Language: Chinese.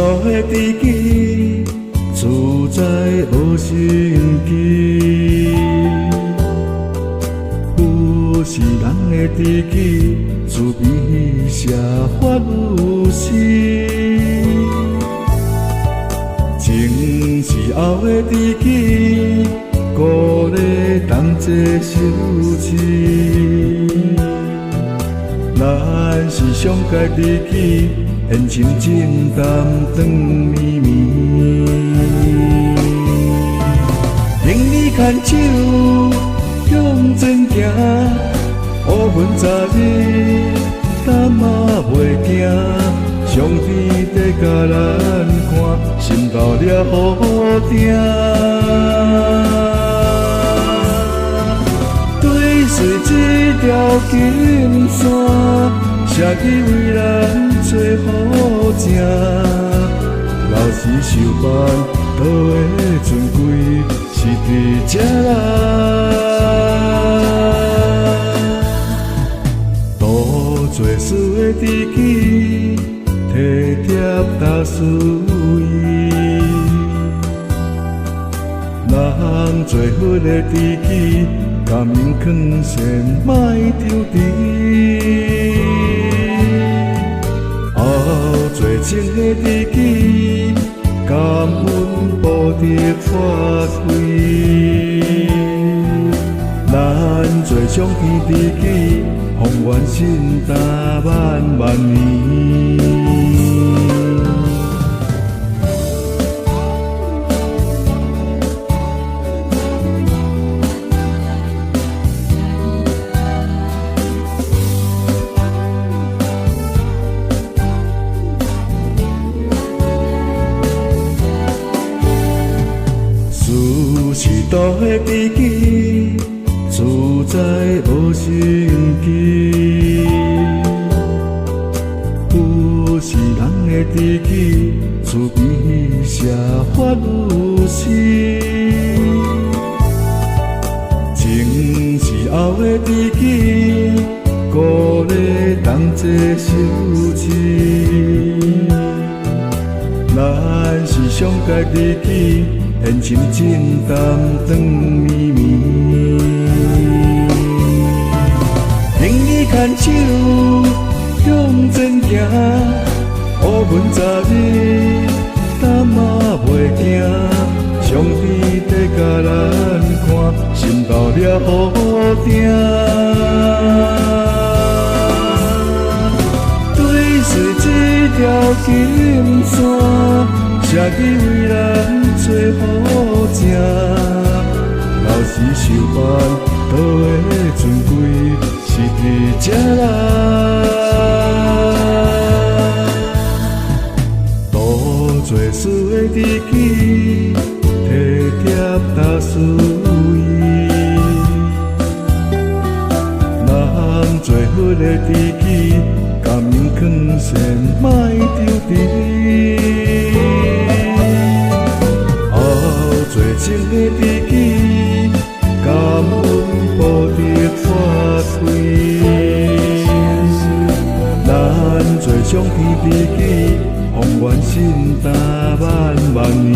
道的知己，自在无心机。有是人的知己，自边写法有诗。情是后的知己，故里同齐守持。咱是上界知己，缘深情淡长绵绵。令你牵手向前行，乌云昨日担嘛袂惊。上天在甲咱看，心到了好定。对随这条金线，写起为咱做好正。老是想办，倒的尊贵是伫这啦。多做事的知己，体贴踏实意。人做伙的知己，甘愿囥先莫丢低。后做情的知己，感恩报答发挥。咱做上天知己，宏愿心达万万年。是道的知己，自在无心机。有是人的知己，自边写法有诗。情是后的知己，故里同齐守持。咱是上界知己，缘深情淡长绵绵。令你牵手向前行，乌云昨日担嘛袂惊。上天在甲咱看，心到了好定。对随这条金线，写起为咱做好正。老是想办，倒的尊贵是伫这啦。多做事的知己，体贴踏实意。咱做伙的知己，甘愿囥先莫丢低。做情的知己，感恩报答发挥。咱做上天知己，宏愿心达万万年。